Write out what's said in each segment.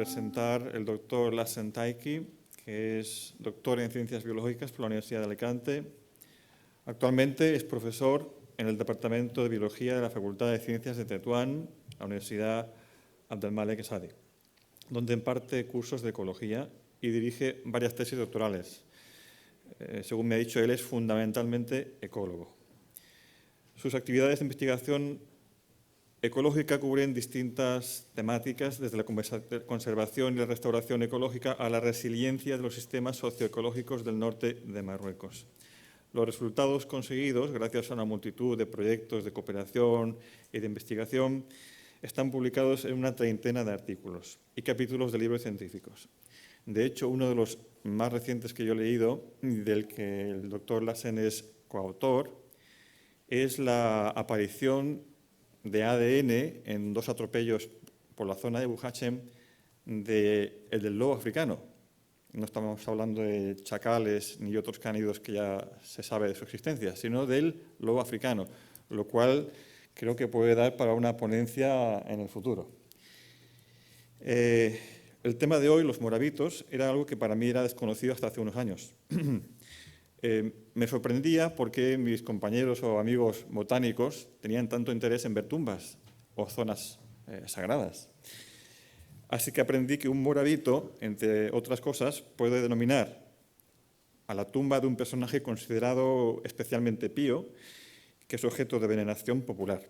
presentar el doctor Lassen Taiki, que es doctor en Ciencias Biológicas por la Universidad de Alicante. Actualmente es profesor en el Departamento de Biología de la Facultad de Ciencias de Tetuán, la Universidad Abdelmalek Sadi, donde imparte cursos de ecología y dirige varias tesis doctorales. Según me ha dicho, él es fundamentalmente ecólogo. Sus actividades de investigación ecológica cubren distintas temáticas, desde la conservación y la restauración ecológica a la resiliencia de los sistemas socioecológicos del norte de Marruecos. Los resultados conseguidos, gracias a una multitud de proyectos de cooperación y de investigación, están publicados en una treintena de artículos y capítulos de libros científicos. De hecho, uno de los más recientes que yo he leído, del que el doctor Lassen es coautor, es la aparición de ADN en 2 atropellos por la zona de Buhachem del lobo africano. No estamos hablando de chacales ni otros cánidos que ya se sabe de su existencia, sino del lobo africano, lo cual creo que puede dar para una ponencia en el futuro. El tema de hoy, los moravitos, era algo que para mí era desconocido hasta hace unos años. Me sorprendía porque mis compañeros o amigos botánicos tenían tanto interés en ver tumbas o zonas sagradas. Así que aprendí que un moravito, entre otras cosas, puede denominar a la tumba de un personaje considerado especialmente pío, que es objeto de veneración popular.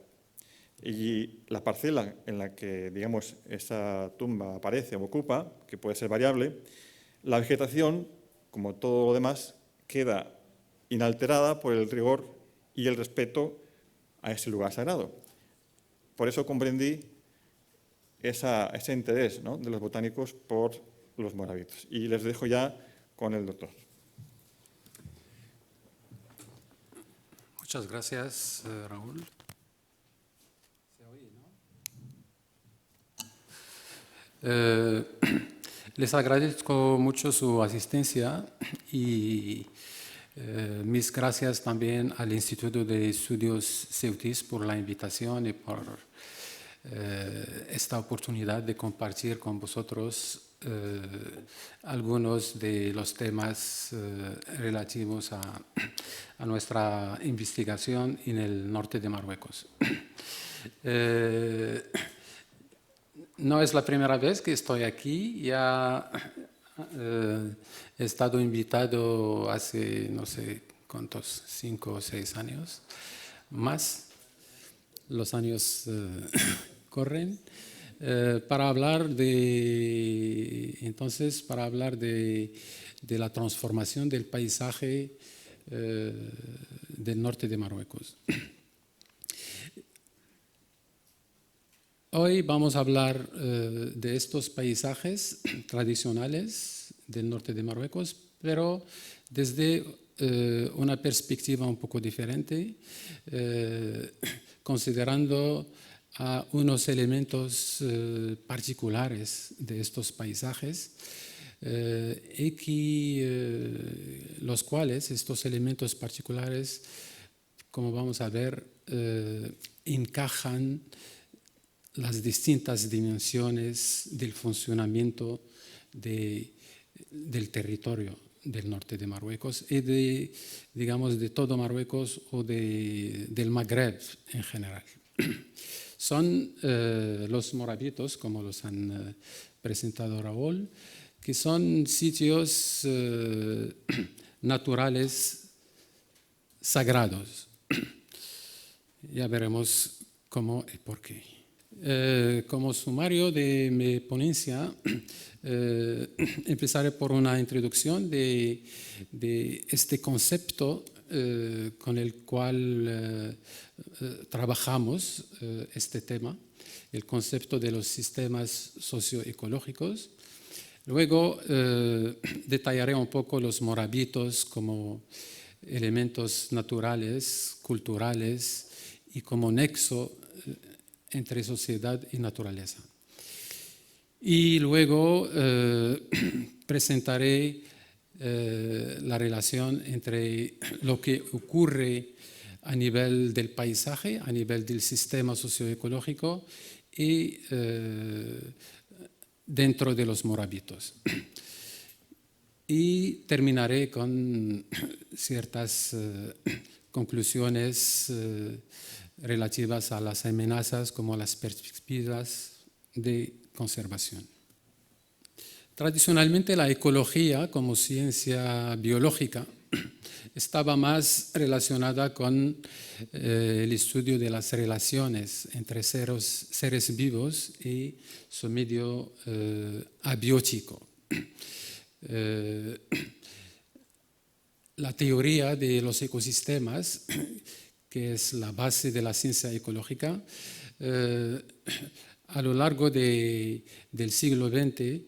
Y la parcela en la que, digamos, esa tumba aparece o ocupa, que puede ser variable, la vegetación, como todo lo demás, queda inalterada por el rigor y el respeto a ese lugar sagrado. Por eso comprendí ese interés, ¿no?, de los botánicos por los moravitos. Y les dejo ya con el doctor. Muchas gracias, Raúl. Les agradezco mucho su asistencia y mis gracias también al Instituto de Estudios Ceutis por la invitación y por esta oportunidad de compartir con vosotros algunos de los temas relativos a nuestra investigación en el norte de Marruecos. No es la primera vez que estoy aquí, ya he estado invitado hace no sé cuántos, 5 o 6 años, más los años corren, para hablar de la transformación del paisaje del norte de Marruecos. Hoy vamos a hablar de estos paisajes tradicionales del norte de Marruecos, pero desde una perspectiva un poco diferente, considerando a unos elementos particulares de estos paisajes los cuales estos elementos particulares, como vamos a ver, encajan las distintas dimensiones del funcionamiento del territorio del norte de Marruecos y de todo Marruecos o del Magreb en general. Son los moravitos, como los han presentado Raúl, que son sitios naturales sagrados. Ya veremos cómo y por qué. Como sumario de mi ponencia, empezaré por una introducción de este concepto con el cual trabajamos este tema, el concepto de los sistemas socioecológicos. Luego detallaré un poco los moravitos como elementos naturales, culturales y como nexo entre sociedad y naturaleza. Y luego presentaré la relación entre lo que ocurre a nivel del paisaje, a nivel del sistema socioecológico y dentro de los moravitos. Y terminaré con ciertas conclusiones relativas a las amenazas como las perspectivas de conservación. Tradicionalmente la ecología como ciencia biológica estaba más relacionada con el estudio de las relaciones entre seres vivos y su medio abiótico. La teoría de los ecosistemas, que es la base de la ciencia ecológica, a lo largo del siglo XX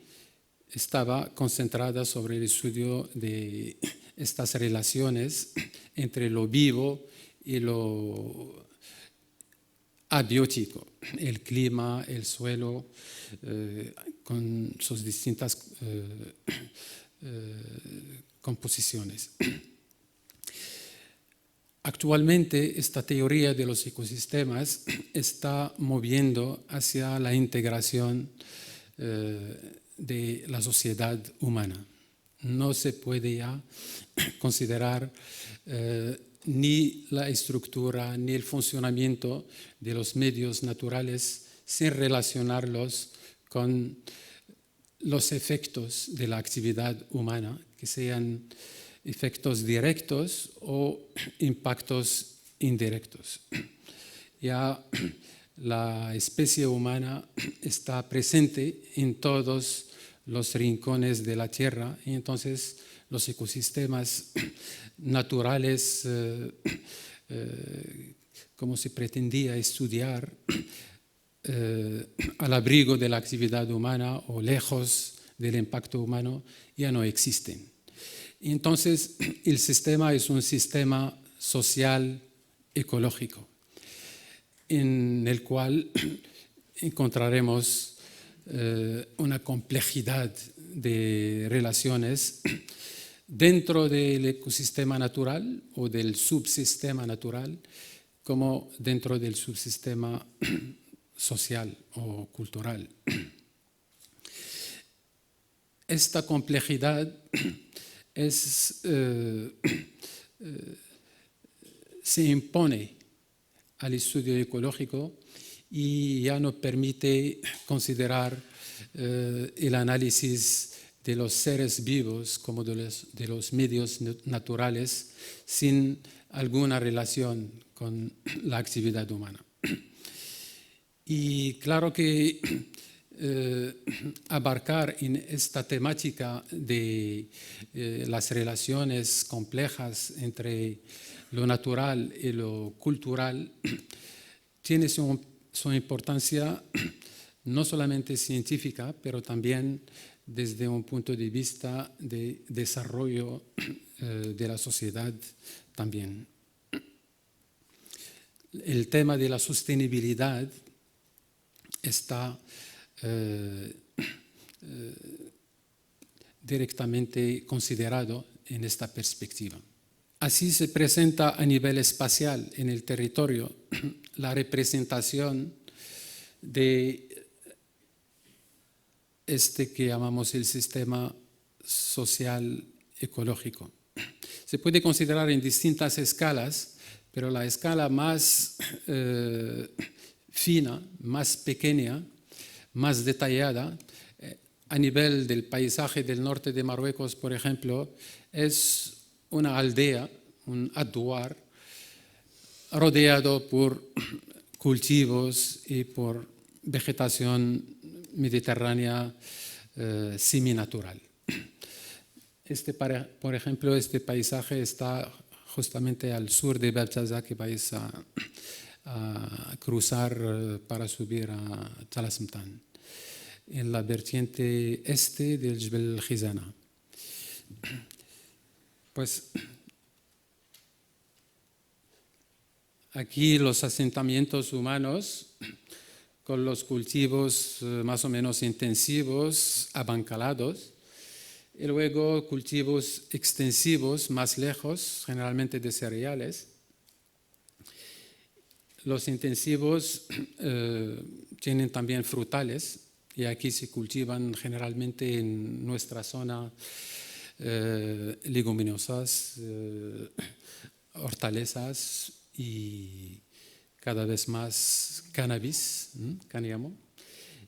estaba concentrada sobre el estudio de estas relaciones entre lo vivo y lo abiótico, el clima, el suelo, con sus distintas composiciones. Actualmente, esta teoría de los ecosistemas está moviendo hacia la integración de la sociedad humana. No se puede ya considerar ni la estructura ni el funcionamiento de los medios naturales sin relacionarlos con los efectos de la actividad humana, que sean efectos directos o impactos indirectos. Ya la especie humana está presente en todos los rincones de la Tierra y entonces los ecosistemas naturales, como se pretendía estudiar, al abrigo de la actividad humana o lejos del impacto humano, ya no existen. Entonces, el sistema es un sistema social ecológico, en el cual encontraremos una complejidad de relaciones dentro del ecosistema natural o del subsistema natural, como dentro del subsistema social o cultural. Esta complejidad se impone al estudio ecológico y ya no permite considerar el análisis de los seres vivos como de los medios naturales sin alguna relación con la actividad humana. Y claro que abarcar en esta temática de las relaciones complejas entre lo natural y lo cultural tiene su importancia no solamente científica, pero también desde un punto de vista de desarrollo de la sociedad también. El tema de la sostenibilidad está directamente considerado en esta perspectiva. Así se presenta a nivel espacial en el territorio la representación de este que llamamos el sistema social ecológico. Se puede considerar en distintas escalas, pero la escala más fina, más pequeña, más detallada, a nivel del paisaje del norte de Marruecos, por ejemplo, es una aldea, un aduar, rodeado por cultivos y por vegetación mediterránea seminatural. Por ejemplo, este paisaje está justamente al sur de Bab Jazza, que vais a cruzar para subir a Talasmtan, en la vertiente este del Jebel Khizana. Pues aquí los asentamientos humanos con los cultivos más o menos intensivos, abancalados, y luego cultivos extensivos más lejos, generalmente de cereales. Los intensivos tienen también frutales y aquí se cultivan generalmente en nuestra zona leguminosas, hortalizas y cada vez más cannabis, cáñamo.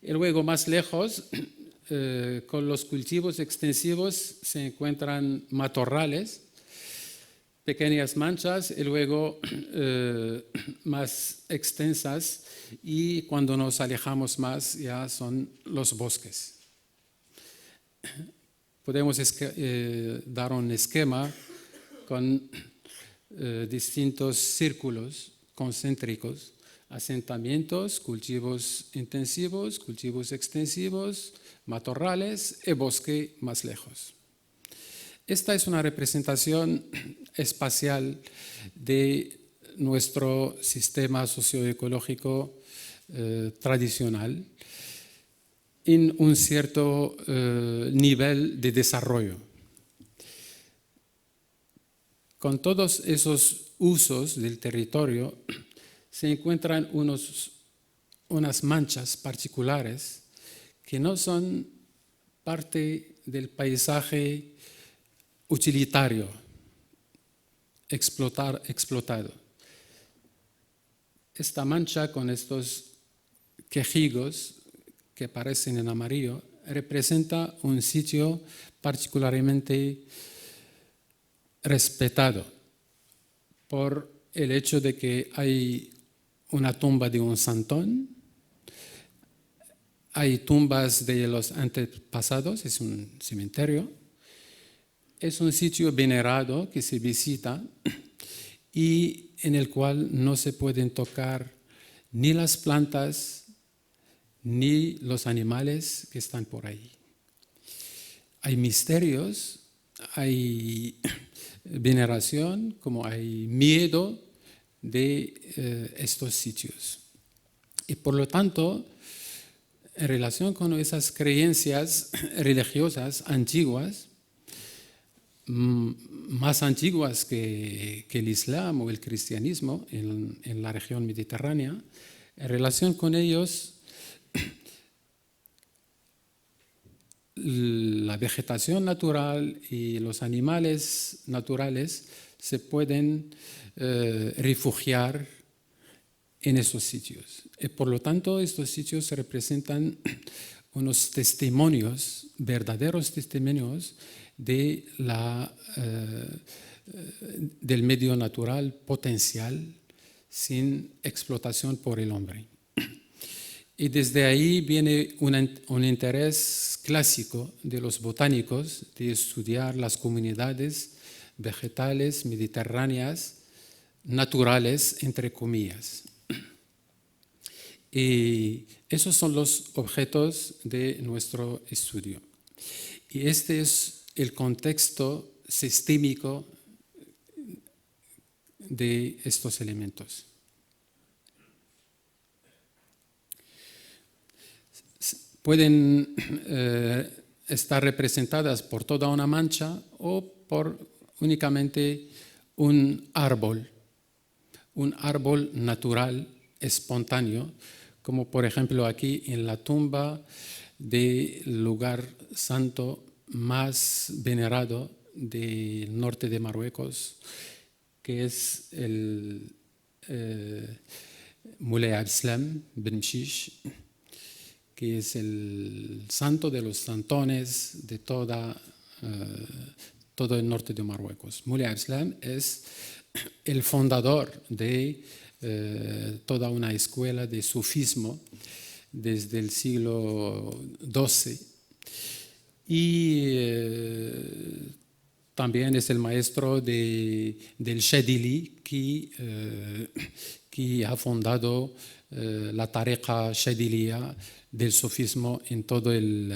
Y luego más lejos, con los cultivos extensivos se encuentran matorrales, pequeñas manchas y luego más extensas, y cuando nos alejamos más ya son los bosques. Podemos dar un esquema con distintos círculos concéntricos: asentamientos, cultivos intensivos, cultivos extensivos, matorrales y bosque más lejos. Esta es una representación espacial de nuestro sistema socioecológico tradicional en un cierto nivel de desarrollo. Con todos esos usos del territorio se encuentran unas manchas particulares que no son parte del paisaje utilitario, explotado. Esta mancha con estos quejigos que aparecen en amarillo representa un sitio particularmente respetado por el hecho de que hay una tumba de un santón, hay tumbas de los antepasados, es un cementerio, es un sitio venerado que se visita y en el cual no se pueden tocar ni las plantas ni los animales que están por ahí. Hay misterios, hay veneración, como hay miedo de estos sitios. Y por lo tanto, en relación con esas creencias religiosas antiguas, más antiguas que el Islam o el cristianismo en la región mediterránea, en relación con ellos, la vegetación natural y los animales naturales se pueden refugiar en esos sitios. Y por lo tanto, estos sitios representan unos testimonios, verdaderos testimonios del medio natural potencial sin explotación por el hombre. Y desde ahí viene un interés clásico de los botánicos de estudiar las comunidades vegetales mediterráneas naturales, entre comillas. Y esos son los objetos de nuestro estudio. Y este es el contexto sistémico de estos elementos. Pueden estar representadas por toda una mancha o por únicamente un árbol natural, espontáneo, como por ejemplo aquí en la tumba del lugar santo más venerado del norte de Marruecos, que es el Moulay Abdeslam Ben Mchiche, que es el santo de los santones de todo el norte de Marruecos. Moulay Abdeslam es el fundador de toda una escuela de sufismo desde el siglo XII y también es el maestro del Shadili que ha fundado la tariqa Shadiliya del sufismo en todo el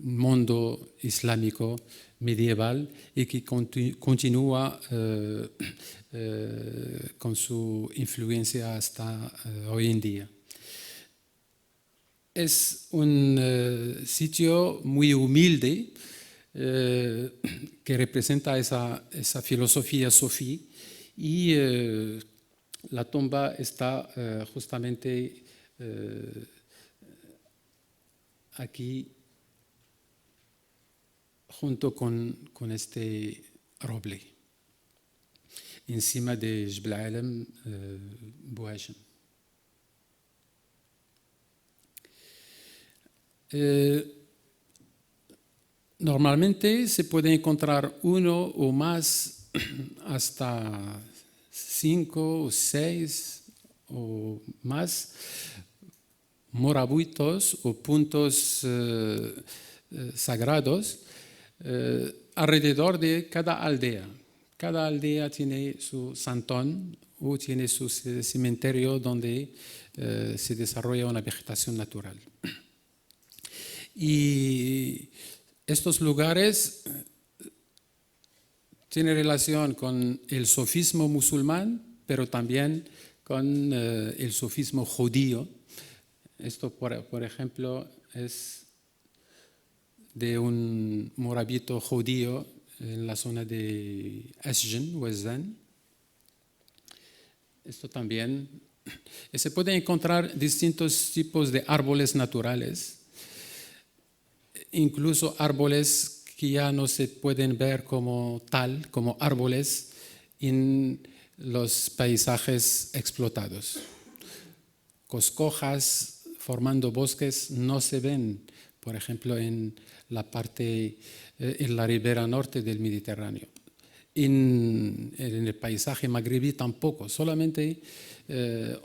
mundo islámico medieval y que continúa con su influencia hasta hoy en día. Es un sitio muy humilde que representa esa filosofía sufí y la tumba está justamente aquí junto con este roble, encima de Jebel Alem Bouhachem. Normalmente se puede encontrar uno o más, hasta 5 o 6 o más morabuitos o puntos sagrados alrededor de cada aldea. Cada aldea tiene su santón o tiene su cementerio donde se desarrolla una vegetación natural. Y estos lugares tienen relación con el sufismo musulmán, pero también con el sufismo judío. Esto, por ejemplo, es de un morabito judío en la zona de Asjan, Wazan. Esto también. Se pueden encontrar distintos tipos de árboles naturales, incluso árboles que ya no se pueden ver como tal, como árboles en los paisajes explotados. Coscojas formando bosques no se ven, por ejemplo, en la ribera norte del Mediterráneo. En el paisaje magrebí tampoco, solamente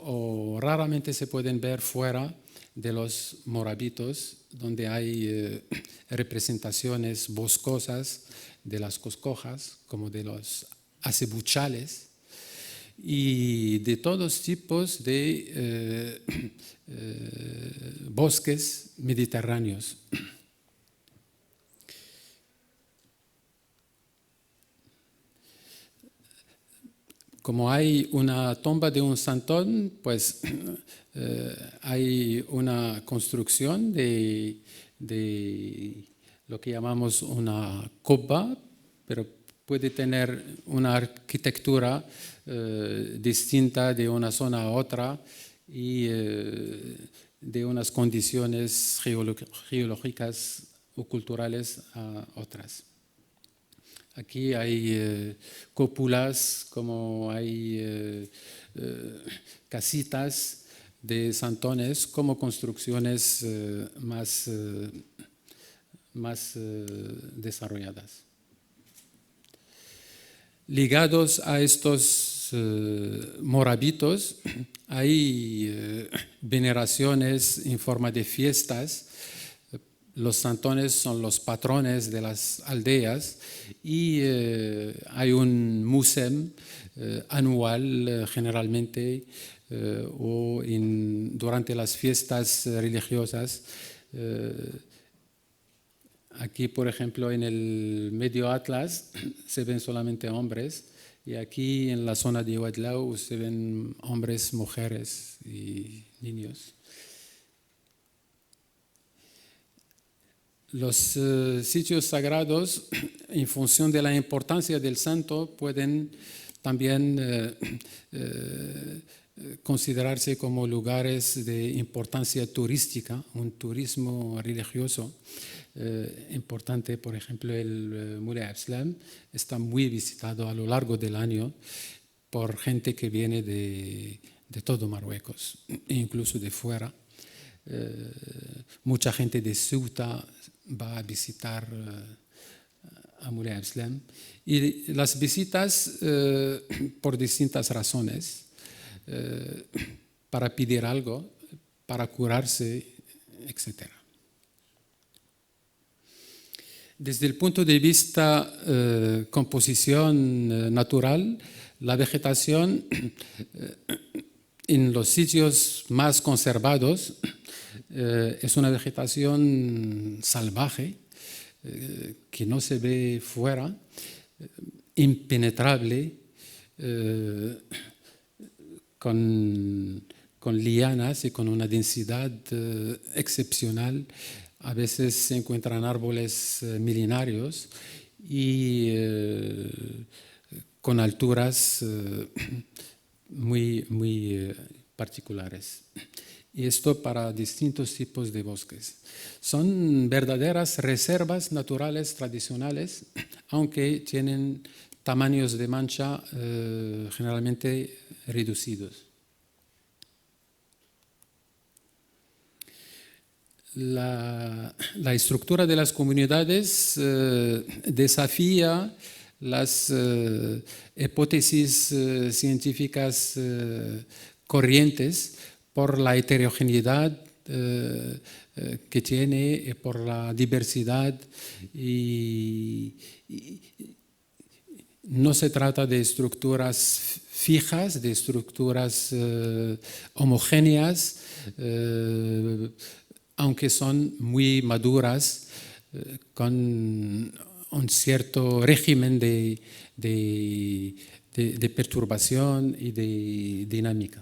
o raramente se pueden ver fuera de los morabitos, donde hay representaciones boscosas de las coscojas, como de los acebuchales, y de todos tipos de bosques mediterráneos. Como hay una tumba de un santón, pues hay una construcción de lo que llamamos una qubba, pero puede tener una arquitectura distinta de una zona a otra y de unas condiciones geológicas o culturales a otras. Aquí hay cúpulas, como hay casitas de santones, como construcciones más desarrolladas. Ligados a estos morabitos, hay veneraciones en forma de fiestas. Los santones son los patrones de las aldeas y hay un musem anual generalmente o durante las fiestas religiosas. Aquí, por ejemplo, en el Medio Atlas se ven solamente hombres y aquí en la zona de Ouadlaou se ven hombres, mujeres y niños. Los sitios sagrados, en función de la importancia del santo, pueden también considerarse como lugares de importancia turística, un turismo religioso importante. Por ejemplo, el Moulay Abslam está muy visitado a lo largo del año por gente que viene de todo Marruecos, incluso de fuera. Mucha gente de Ceuta va a visitar a Moulay Abslam, y las visitas por distintas razones, para pedir algo, para curarse, etc. Desde el punto de vista composición natural, la vegetación en los sitios más conservados es una vegetación salvaje que no se ve fuera, impenetrable, con lianas y con una densidad excepcional. A veces se encuentran árboles milenarios y con alturas muy particulares. y esto para distintos tipos de bosques. Son verdaderas reservas naturales tradicionales, aunque tienen tamaños de mancha generalmente reducidos. La estructura de las comunidades desafía las hipótesis científicas corrientes por la heterogeneidad que tiene, por la diversidad y no se trata de estructuras fijas, de estructuras homogéneas, aunque son muy maduras, con un cierto régimen de perturbación y de dinámica.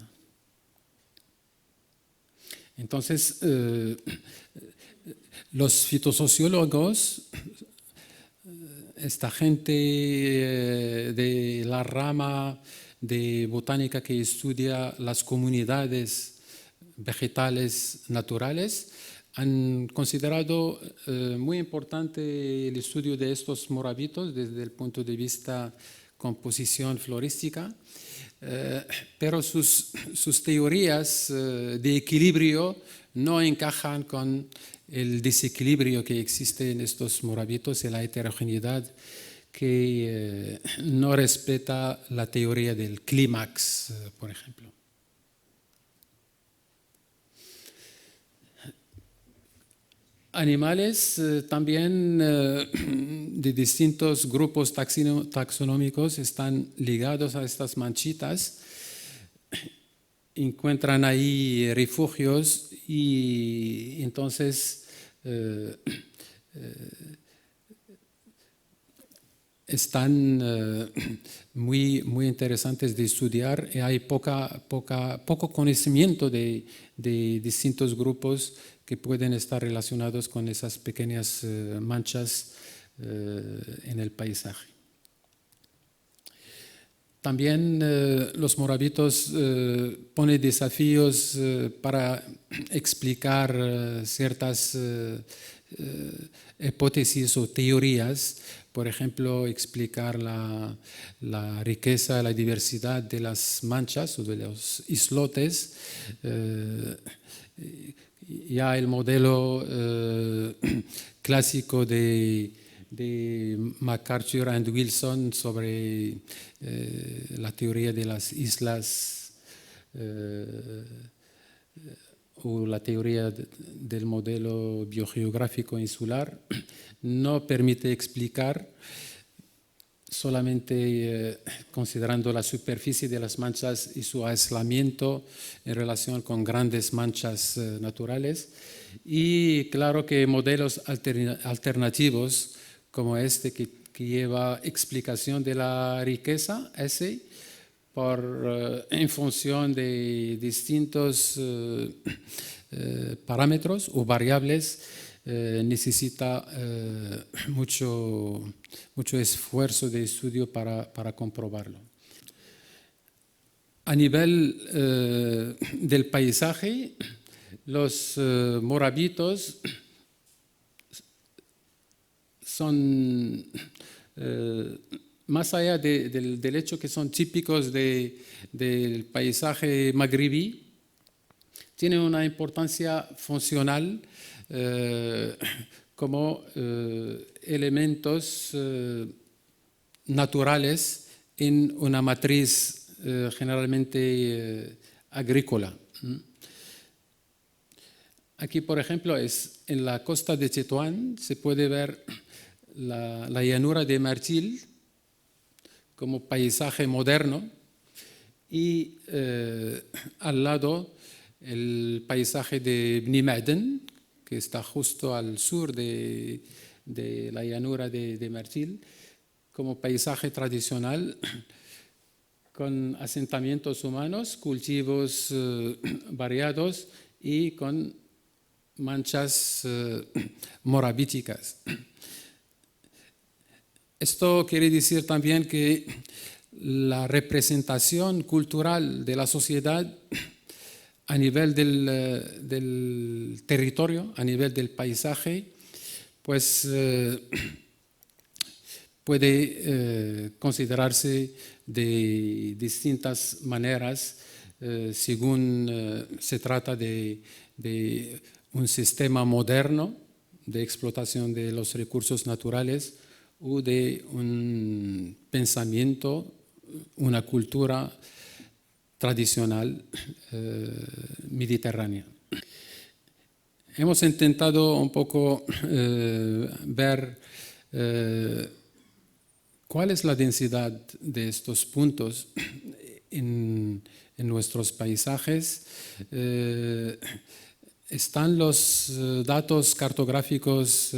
Entonces, los fitosociólogos, esta gente de la rama de botánica que estudia las comunidades vegetales naturales, han considerado muy importante el estudio de estos moravitos desde el punto de vista composición florística, pero sus teorías de equilibrio no encajan con el desequilibrio que existe en estos moravitos y la heterogeneidad que no respeta la teoría del clímax, por ejemplo. Animales también de distintos grupos taxonómicos están ligados a estas manchitas, encuentran ahí refugios y entonces están muy interesantes de estudiar y hay poco conocimiento de distintos grupos que pueden estar relacionados con esas pequeñas manchas en el paisaje. También los moravitos ponen desafíos para explicar ciertas hipótesis o teorías, por ejemplo, explicar la riqueza, la diversidad de las manchas o de los islotes. Ya el modelo clásico de MacArthur and Wilson sobre la teoría de las islas o la teoría del modelo biogeográfico insular no permite explicar solamente considerando la superficie de las manchas y su aislamiento en relación con grandes manchas naturales. Y claro que modelos alternativos como este que lleva explicación de la riqueza, en función de distintos parámetros o variables, necesita mucho esfuerzo de estudio para comprobarlo. A nivel del paisaje, los moravitos son, más allá del hecho que son típicos del paisaje magrebí, tienen una importancia funcional como elementos naturales en una matriz generalmente agrícola. Aquí, por ejemplo, en la costa de Tetuán se puede ver la llanura de Martil como paisaje moderno y al lado el paisaje de Bni Ma'den, que está justo al sur de la llanura de Martil, como paisaje tradicional con asentamientos humanos, cultivos variados y con manchas moravíticas. Esto quiere decir también que la representación cultural de la sociedad a nivel del territorio, a nivel del paisaje, pues puede considerarse de distintas maneras según se trata de un sistema moderno de explotación de los recursos naturales o de un pensamiento, una cultura tradicional mediterránea. Hemos intentado un poco ver cuál es la densidad de estos puntos en nuestros paisajes. Están los datos cartográficos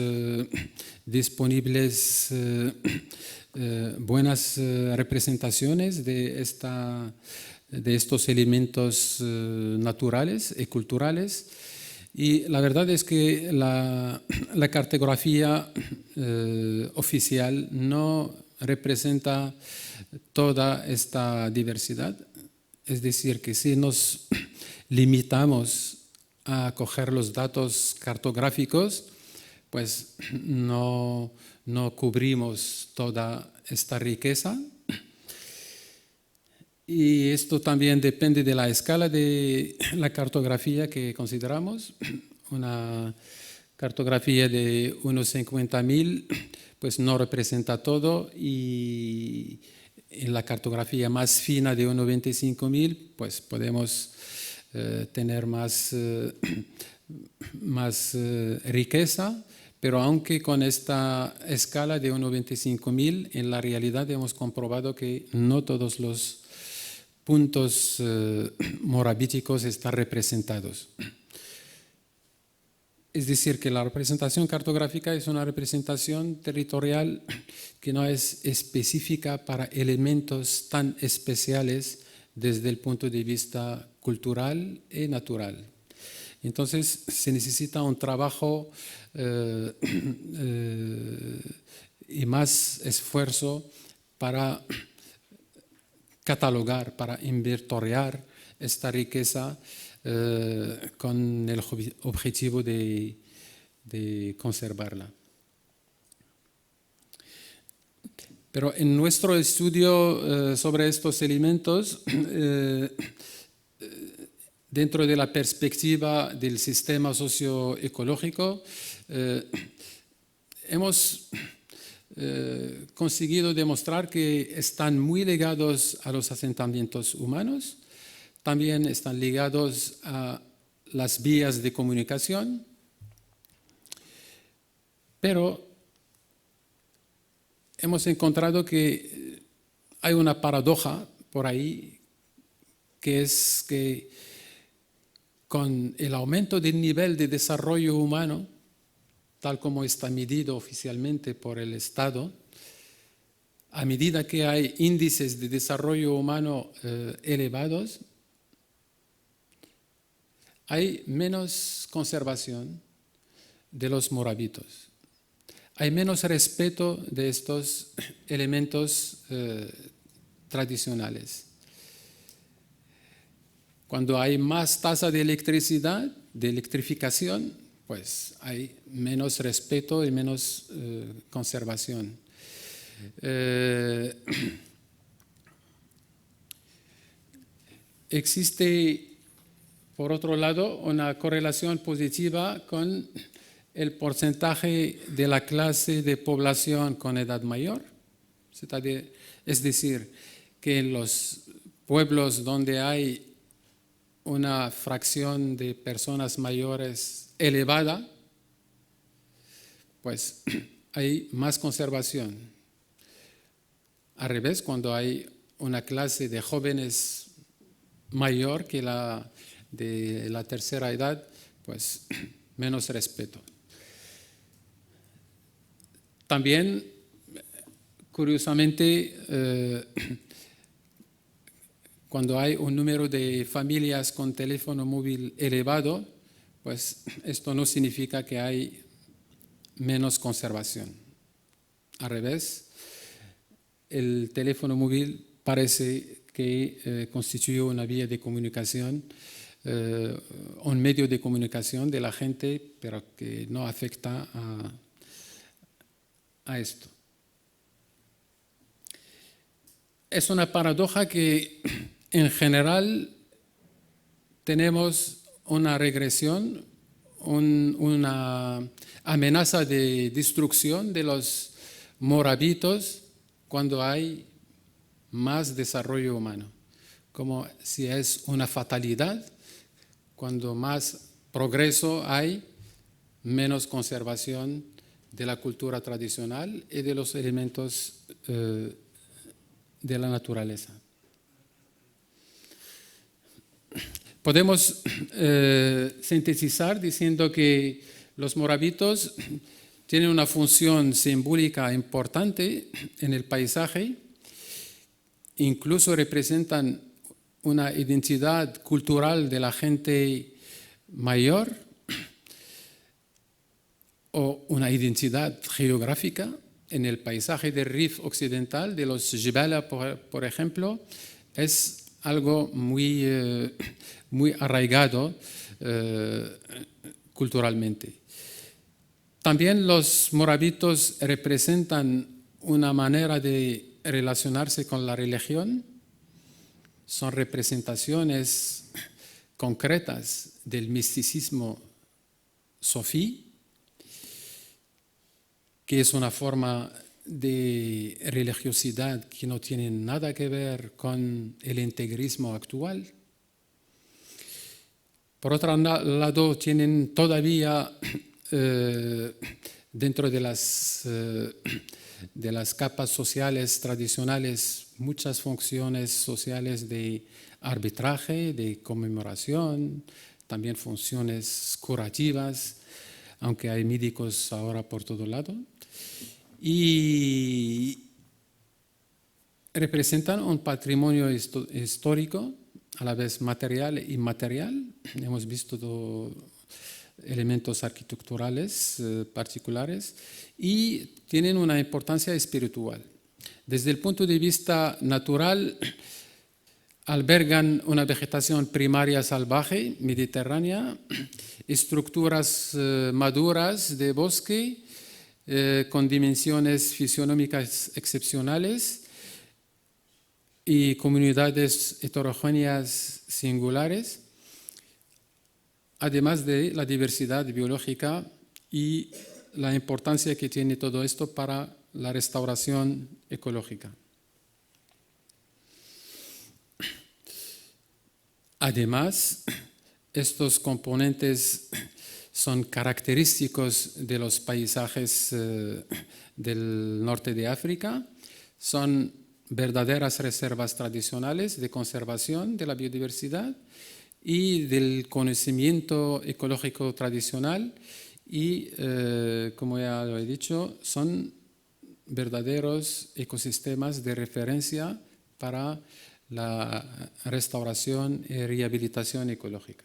disponibles, buenas representaciones de estos elementos naturales y culturales. Y la verdad es que la cartografía oficial no representa toda esta diversidad. Es decir, que si nos limitamos a coger los datos cartográficos, pues no cubrimos toda esta riqueza. Y esto también depende de la escala de la cartografía que consideramos. Una cartografía de unos 50.000 pues no representa todo, y en la cartografía más fina de unos 25.000 pues podemos tener más riqueza, pero aunque con esta escala de unos 25.000, en la realidad hemos comprobado que no todos los puntos morabíticos están representados. Es decir, que la representación cartográfica es una representación territorial que no es específica para elementos tan especiales desde el punto de vista cultural y natural. Entonces, se necesita un trabajo y más esfuerzo para catalogar, para inventoriar esta riqueza con el objetivo de conservarla. Pero en nuestro estudio sobre estos elementos, dentro de la perspectiva del sistema socioecológico, hemos conseguido demostrar que están muy ligados a los asentamientos humanos, también están ligados a las vías de comunicación, pero hemos encontrado que hay una paradoja por ahí, que es que con el aumento del nivel de desarrollo humano, tal como está medido oficialmente por el Estado, a medida que hay índices de desarrollo humano elevados, hay menos conservación de los moravitos. Hay menos respeto de estos elementos tradicionales. Cuando hay más tasa de electricidad, de electrificación, pues hay menos respeto y menos conservación. Existe, por otro lado, una correlación positiva con el porcentaje de la clase de población con edad mayor. Es decir, que en los pueblos donde hay una fracción de personas mayores elevada, pues hay más conservación. Al revés, cuando hay una clase de jóvenes mayor que la de la tercera edad, pues menos respeto. También, curiosamente, cuando hay un número de familias con teléfono móvil elevado, pues esto no significa que hay menos conservación. Al revés, el teléfono móvil parece que constituye una vía de comunicación un medio de comunicación de la gente, pero que no afecta a esto. Es una paradoja que en general tenemos una regresión, una amenaza de destrucción de los moravitos cuando hay más desarrollo humano, como si es una fatalidad. Cuando más progreso hay, menos conservación de la cultura tradicional y de los elementos de la naturaleza. Podemos sintetizar diciendo que los moravitos tienen una función simbólica importante en el paisaje, incluso representan una identidad cultural de la gente mayor o una identidad geográfica. En el paisaje del Rif occidental de los Jebala, por ejemplo, es algo muy arraigado culturalmente. También los moravitos representan una manera de relacionarse con la religión. Son representaciones concretas del misticismo sofí, que es una forma de religiosidad que no tiene nada que ver con el integrismo actual. Por otro lado, tienen todavía dentro de las capas sociales tradicionales muchas funciones sociales de arbitraje, de conmemoración, también funciones curativas, aunque hay médicos ahora por todo lado. Y representan un patrimonio histórico, a la vez material e inmaterial. Hemos visto elementos arquitecturales particulares y tienen una importancia espiritual. Desde el punto de vista natural, albergan una vegetación primaria salvaje, mediterránea, estructuras maduras de bosque, con dimensiones fisionómicas excepcionales y comunidades heterogéneas singulares, además de la diversidad biológica y la importancia que tiene todo esto para la restauración ecológica. Además, estos componentes son característicos de los paisajes del norte de África, son verdaderas reservas tradicionales de conservación de la biodiversidad y del conocimiento ecológico tradicional y, como ya lo he dicho, son verdaderos ecosistemas de referencia para la restauración y rehabilitación ecológica.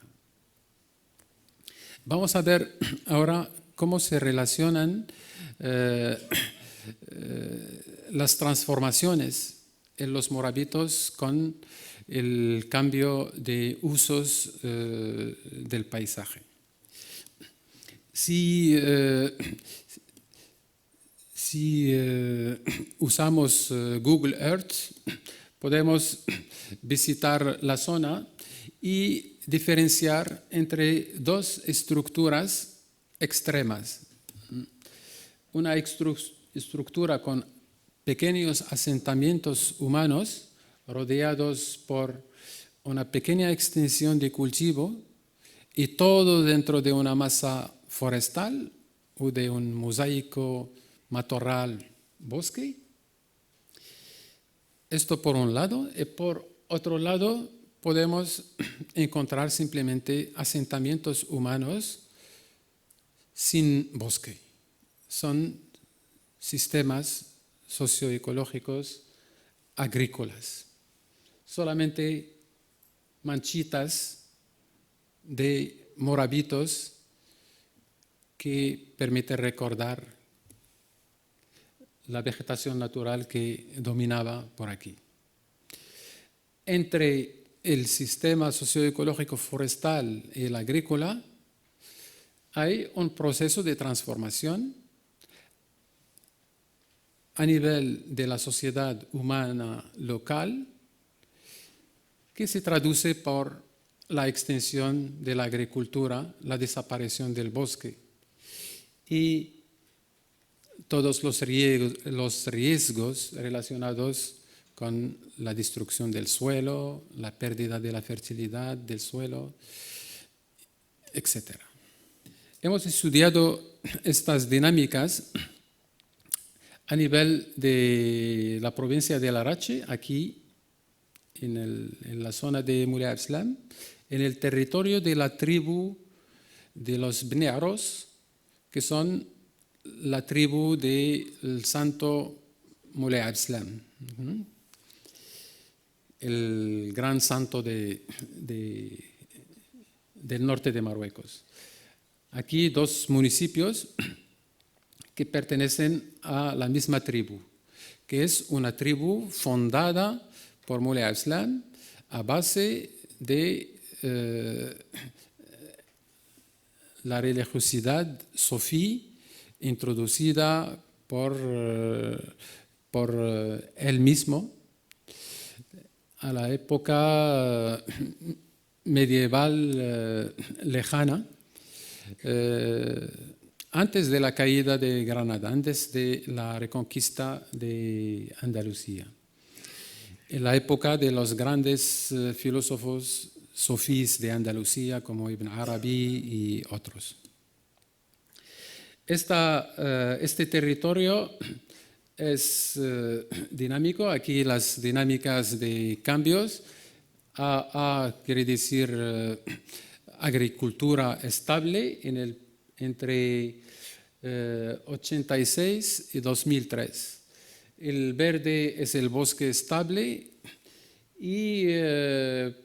Vamos a ver ahora cómo se relacionan las transformaciones en los moravitos con el cambio de usos del paisaje. Si usamos Google Earth, podemos visitar la zona y diferenciar entre dos estructuras extremas. Una estructura con pequeños asentamientos humanos rodeados por una pequeña extensión de cultivo y todo dentro de una masa forestal o de un mosaico matorral-bosque. Esto por un lado, y por otro lado podemos encontrar simplemente asentamientos humanos sin bosque. Son sistemas socioecológicos agrícolas, solamente manchitas de moravitos que permiten recordar la vegetación natural que dominaba por aquí. Entre el sistema socioecológico forestal y el agrícola, hay un proceso de transformación a nivel de la sociedad humana local que se traduce por la extensión de la agricultura, la desaparición del bosque y todos los riesgos relacionados con la destrucción del suelo, la pérdida de la fertilidad del suelo, etc. Hemos estudiado estas dinámicas a nivel de la provincia de Larache, aquí en la zona de Moulay Abslam, en el territorio de la tribu de los Bnei Aros, que son la tribu del santo Moulay Abslam, el gran santo del norte de Marruecos. Aquí dos municipios que pertenecen a la misma tribu, que es una tribu fundada por Moulay Abslam a base de la religiosidad sofí introducida por él mismo a la época medieval lejana, antes de la caída de Granada, antes de la reconquista de Andalucía, en la época de los grandes filósofos sofís de Andalucía como Ibn Arabi y otros. Este territorio es dinámico. Aquí las dinámicas de cambios quiere decir agricultura estable entre 86 y 2003. El verde es el bosque estable y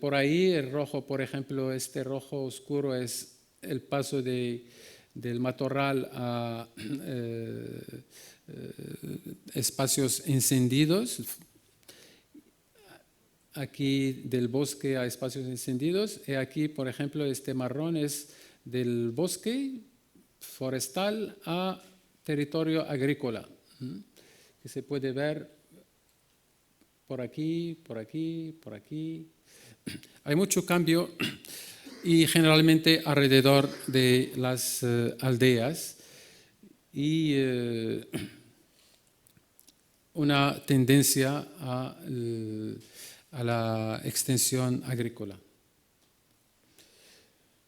por ahí el rojo, por ejemplo, este rojo oscuro es el paso del matorral a espacios encendidos. Aquí del bosque a espacios encendidos. Y aquí, por ejemplo, este marrón es del bosque forestal a territorio agrícola, que se puede ver por aquí, por aquí, por aquí. Hay mucho cambio y generalmente alrededor de las aldeas y una tendencia a la extensión agrícola.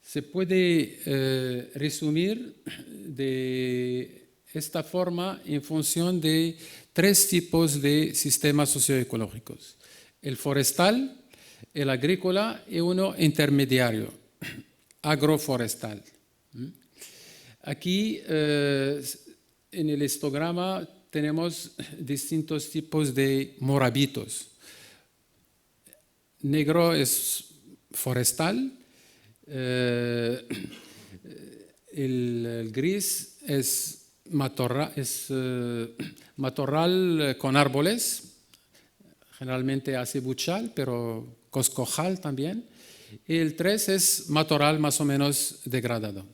Se puede resumir de esta forma en función de tres tipos de sistemas socioecológicos: el forestal, el agrícola y uno intermediario, agroforestal. Aquí en el histograma tenemos distintos tipos de morabitos. Negro es forestal, el gris es matorral con árboles, generalmente acebuchal, pero coscojal también. Y el 3 es matorral más o menos degradado.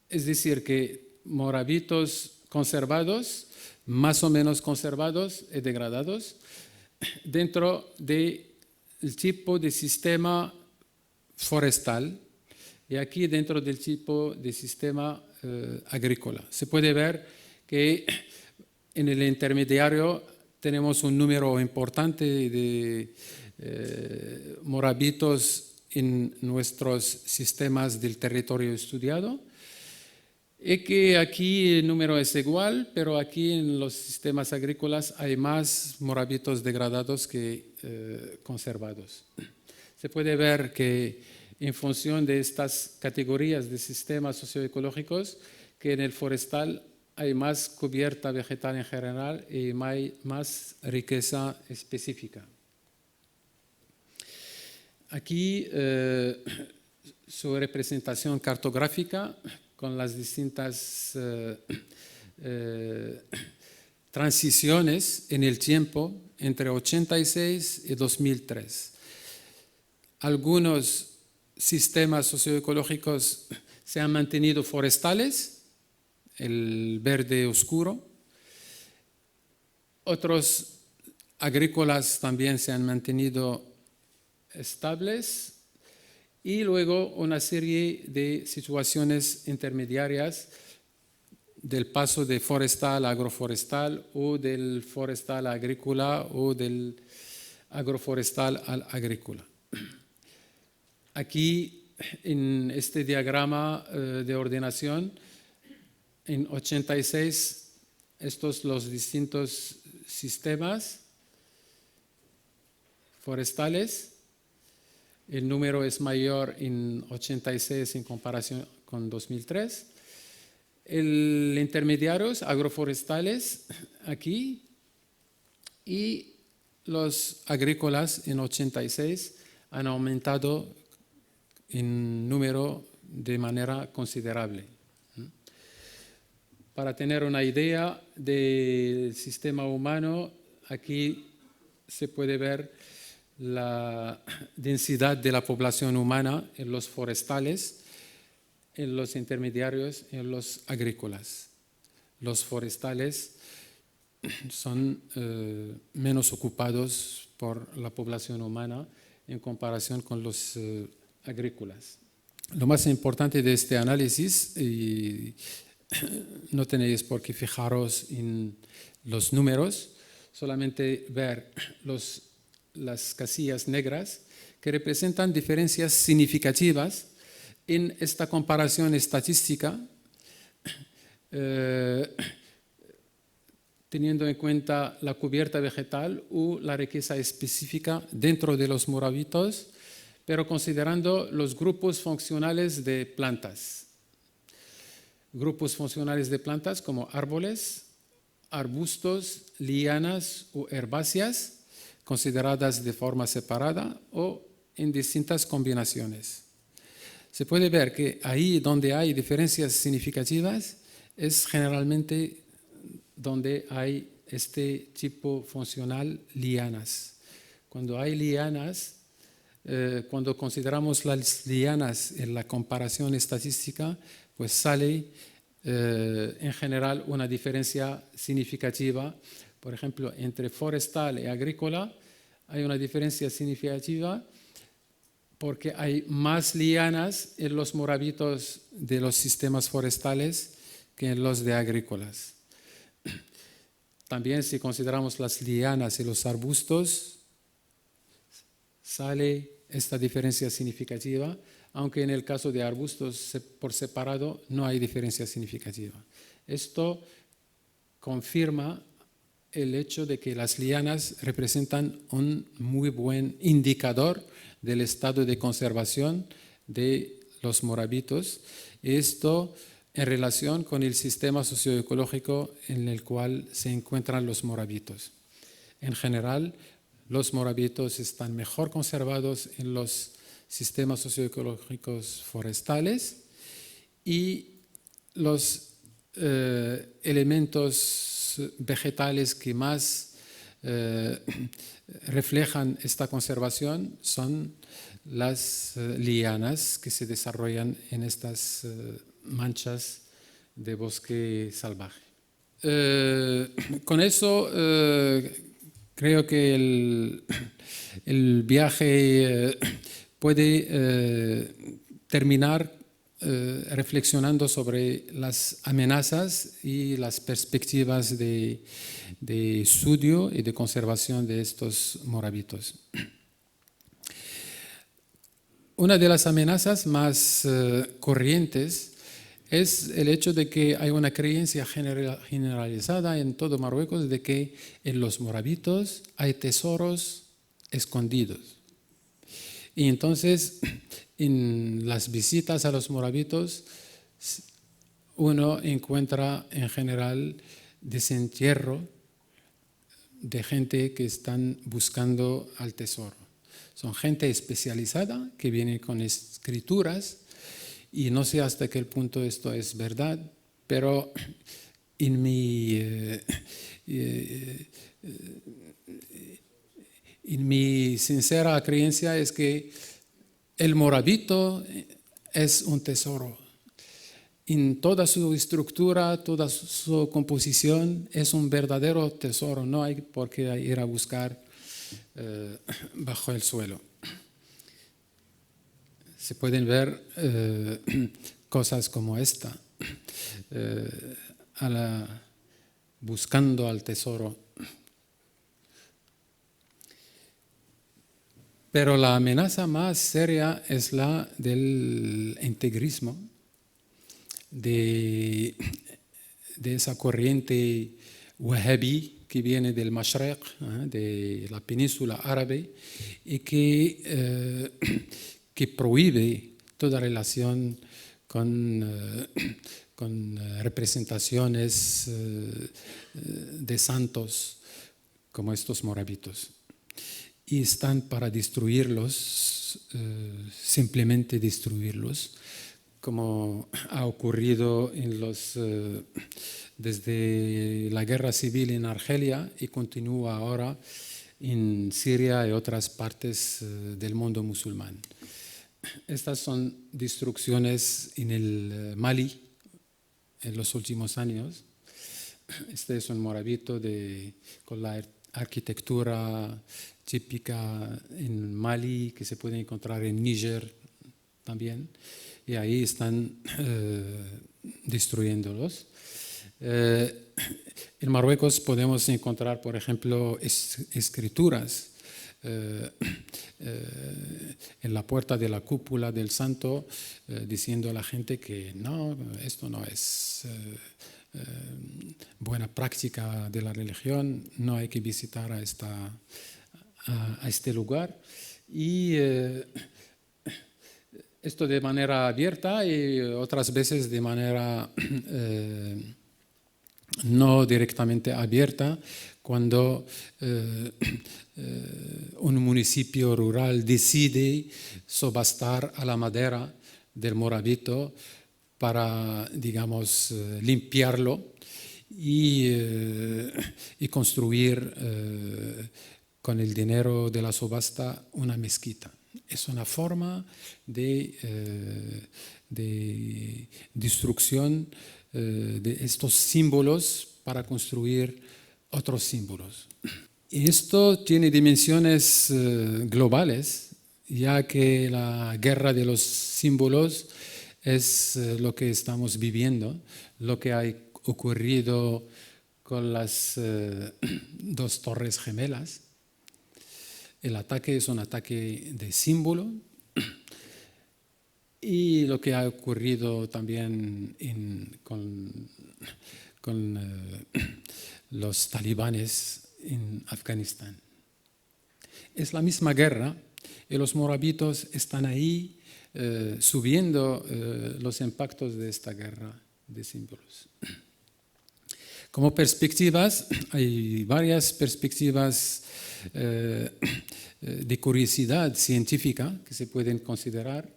Es decir, que morabitos conservados, más o menos conservados y degradados, dentro del tipo de sistema forestal y aquí dentro del tipo de sistema agrícola. Se puede ver que en el intermediario tenemos un número importante de morabitos en nuestros sistemas del territorio estudiado y que aquí el número es igual, pero aquí en los sistemas agrícolas hay más morabitos degradados que conservados. Se puede ver que en función de estas categorías de sistemas socioecológicos, que en el forestal hay más cubierta vegetal en general y más riqueza específica. Aquí su representación cartográfica con las distintas transiciones en el tiempo entre 86 y 2003. Algunos sistemas socioecológicos se han mantenido forestales, el verde oscuro. Otros agrícolas también se han mantenido estables. Y luego una serie de situaciones intermediarias del paso de forestal a agroforestal o del forestal a agrícola o del agroforestal al agrícola. Aquí en este diagrama de ordenación, en 86, estos los distintos sistemas forestales. El número es mayor en 86 en comparación con 2003. El intermediarios agroforestales aquí y los agrícolas en 86 han aumentado en número de manera considerable. Para tener una idea del sistema humano, aquí se puede ver la densidad de la población humana en los forestales, en los intermediarios, en los agrícolas. Los forestales son menos ocupados por la población humana en comparación con los agrícolas. Lo más importante de este análisis, y no tenéis por qué fijaros en los números, solamente ver las casillas negras que representan diferencias significativas en esta comparación estadística, teniendo en cuenta la cubierta vegetal o la riqueza específica dentro de los moravitos, pero considerando los grupos funcionales de plantas. Grupos funcionales de plantas como árboles, arbustos, lianas o herbáceas, consideradas de forma separada o en distintas combinaciones. Se puede ver que ahí donde hay diferencias significativas es generalmente donde hay este tipo funcional lianas. Cuando hay lianas, cuando consideramos las lianas en la comparación estadística, pues sale en general una diferencia significativa. Por ejemplo, entre forestal y agrícola hay una diferencia significativa porque hay más lianas en los moravitos de los sistemas forestales que en los de agrícolas. También si consideramos las lianas y los arbustos, sale esta diferencia significativa, aunque en el caso de arbustos por separado no hay diferencia significativa. Esto confirma el hecho de que las lianas representan un muy buen indicador del estado de conservación de los moravitos. Esto en relación con el sistema socioecológico en el cual se encuentran los moravitos. En general, los moravitos están mejor conservados en los sistemas socioecológicos forestales y los elementos vegetales que más reflejan esta conservación son las lianas que se desarrollan en estas manchas de bosque salvaje. Con eso creo que el viaje puede terminar reflexionando sobre las amenazas y las perspectivas de estudio y de conservación de estos moravitos. Una de las amenazas más corrientes es el hecho de que hay una creencia generalizada en todo Marruecos de que en los moravitos hay tesoros escondidos. Y entonces, en las visitas a los moravitos, uno encuentra en general desentierro de gente que están buscando al tesoro. Son gente especializada que viene con escrituras y no sé hasta qué punto esto es verdad, pero en mi sincera creencia es que el morabito es un tesoro. En toda su estructura, toda su composición, es un verdadero tesoro. No hay por qué ir a buscar bajo el suelo. Se pueden ver cosas como esta, buscando al tesoro. Pero la amenaza más seria es la del integrismo, de esa corriente wahhabí que viene del Mashriq, de la península árabe, y que prohíbe toda relación con representaciones de santos como estos morabitos. Y están para destruirlos, simplemente destruirlos, como ha ocurrido desde la guerra civil en Argelia y continúa ahora en Siria y otras partes del mundo musulmán. Estas son destrucciones en el Mali en los últimos años. Este es un morabito con la arquitectura típica en Mali que se puede encontrar en Níger también. Y ahí están destruyéndolos. En Marruecos podemos encontrar, por ejemplo, escrituras en la puerta de la cúpula del santo diciendo a la gente que no, esto no es buena práctica de la religión, no hay que visitar a este lugar. Y esto de manera abierta y otras veces de manera no directamente abierta, cuando un municipio rural decide subastar a la madera del morabito para, digamos, limpiarlo y construir con el dinero de la subasta una mezquita. Es una forma de destrucción de estos símbolos para construir otros símbolos. Y esto tiene dimensiones globales, ya que la guerra de los símbolos es lo que estamos viviendo, lo que ha ocurrido con las dos torres gemelas. El ataque es un ataque de símbolo y lo que ha ocurrido también con los talibanes en Afganistán. Es la misma guerra y los morabitos están ahí subiendo los impactos de esta guerra de símbolos. Como perspectivas, hay varias perspectivas de curiosidad científica que se pueden considerar.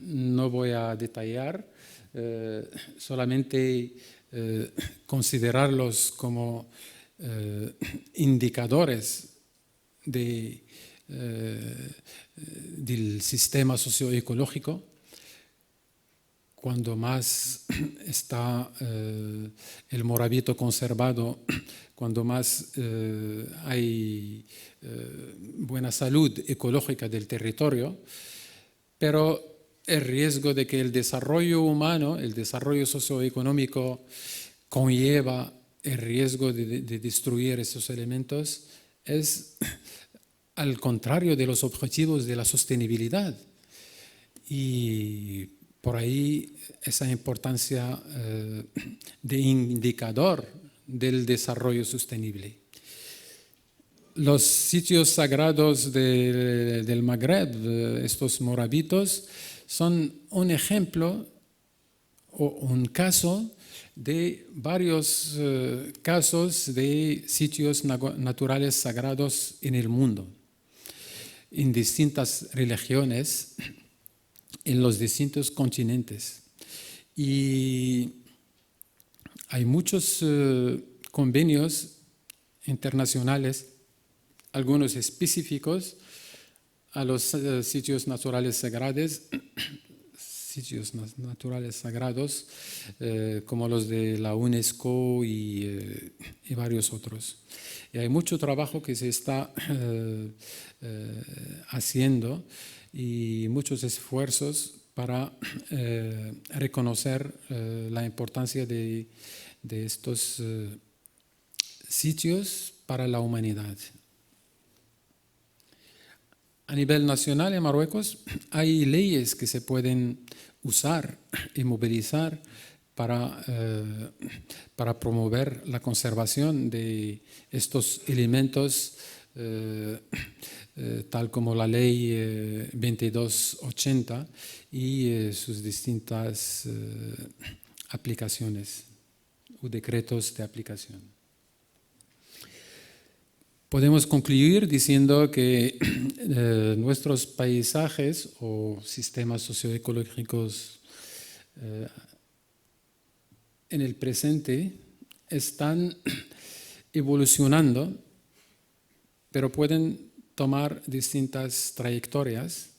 No voy a detallar, solamente considerarlos como indicadores del sistema socioecológico. Cuando más está el morabito conservado, cuando más hay buena salud ecológica del territorio, pero el riesgo de que el desarrollo humano, el desarrollo socioeconómico conlleva el riesgo de destruir esos elementos es al contrario de los objetivos de la sostenibilidad. Y por ahí esa importancia de indicador del desarrollo sostenible. Los sitios sagrados del Magreb, estos morabitos, son un ejemplo o un caso de varios casos de sitios naturales sagrados en el mundo, en distintas religiones, en los distintos continentes. Y hay muchos convenios internacionales, algunos específicos, a los sitios naturales sagrados, como los de la UNESCO y varios otros. Y hay mucho trabajo que se está haciendo y muchos esfuerzos para reconocer la importancia de estos sitios para la humanidad. A nivel nacional en Marruecos hay leyes que se pueden usar y movilizar para promover la conservación de estos elementos, tal como la ley 2280 y sus distintas aplicaciones o decretos de aplicación. Podemos concluir diciendo que nuestros paisajes o sistemas socioecológicos en el presente están evolucionando, pero pueden tomar distintas trayectorias.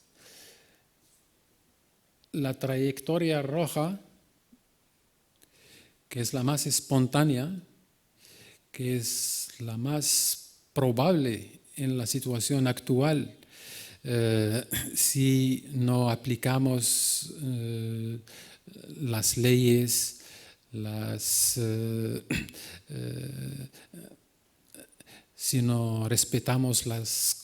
La trayectoria roja, que es la más espontánea, que es la más probable en la situación actual, si no aplicamos las leyes, si no respetamos los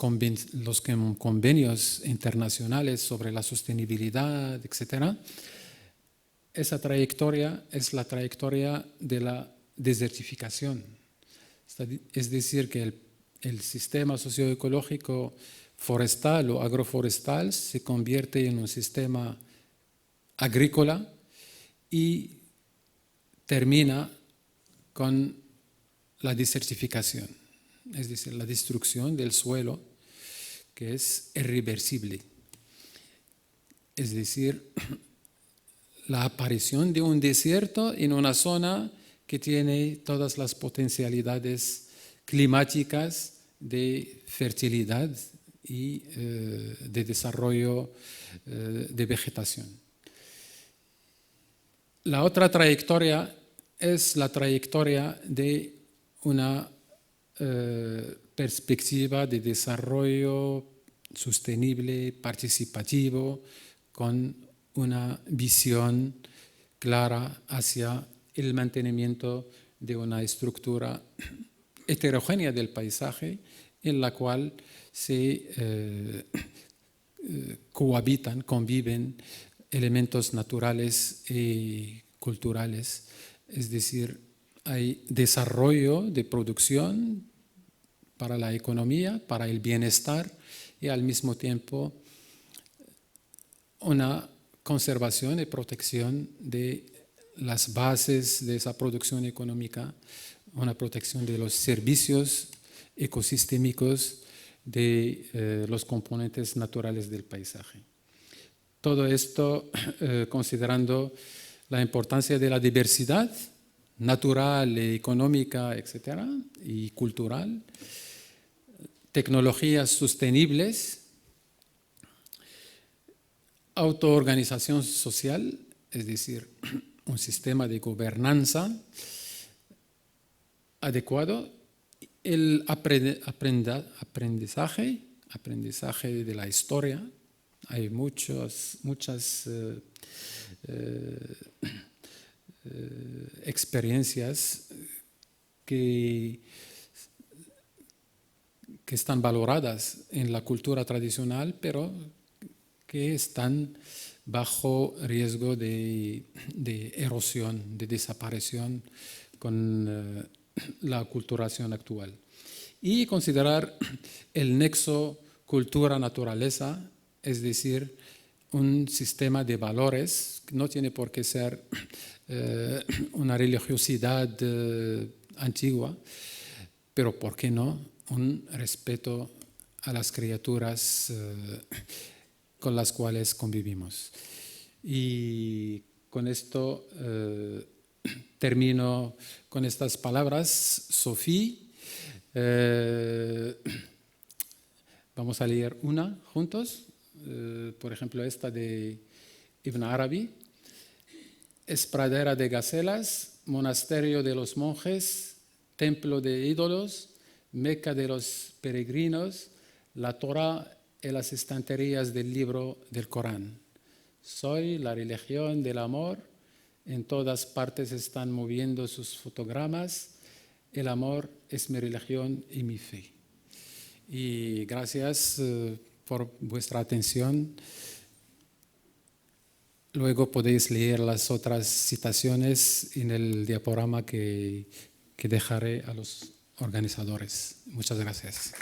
convenios internacionales sobre la sostenibilidad, etc. Esa trayectoria es la trayectoria de la desertificación. Es decir, que el sistema socioecológico forestal o agroforestal se convierte en un sistema agrícola y termina con la desertificación, es decir, la destrucción del suelo, que es irreversible. Es decir, la aparición de un desierto en una zona que tiene todas las potencialidades climáticas de fertilidad y de desarrollo de vegetación. La otra trayectoria es la trayectoria de una perspectiva de desarrollo sostenible, participativo, con una visión clara hacia el mantenimiento de una estructura heterogénea del paisaje en la cual se conviven elementos naturales y culturales. Es decir, hay desarrollo de producción para la economía, para el bienestar y al mismo tiempo una conservación y protección de las bases de esa producción económica, una protección de los servicios ecosistémicos de los componentes naturales del paisaje. Todo esto considerando la importancia de la diversidad natural, económica, etcétera, y cultural, tecnologías sostenibles, autoorganización social, es decir, un sistema de gobernanza adecuado, el aprendizaje de la historia. Hay muchas experiencias que están valoradas en la cultura tradicional, pero que están bajo riesgo de erosión, de desaparición con la aculturación actual. Y considerar el nexo cultura-naturaleza, es decir, un sistema de valores, que no tiene por qué ser una religiosidad antigua, pero ¿por qué no? Un respeto a las criaturas con las cuales convivimos. Y con esto termino con estas palabras. Sophie, Vamos a leer una juntos. Por ejemplo, esta de Ibn Arabi. Es pradera de gacelas, monasterio de los monjes, templo de ídolos, Meca de los peregrinos, la Torá y las estanterías del libro del Corán. Soy la religión del amor, en todas partes están moviendo sus fotogramas, el amor es mi religión y mi fe. Y gracias por vuestra atención. Luego podéis leer las otras citaciones en el diaporama que dejaré a los organizadores. Muchas gracias.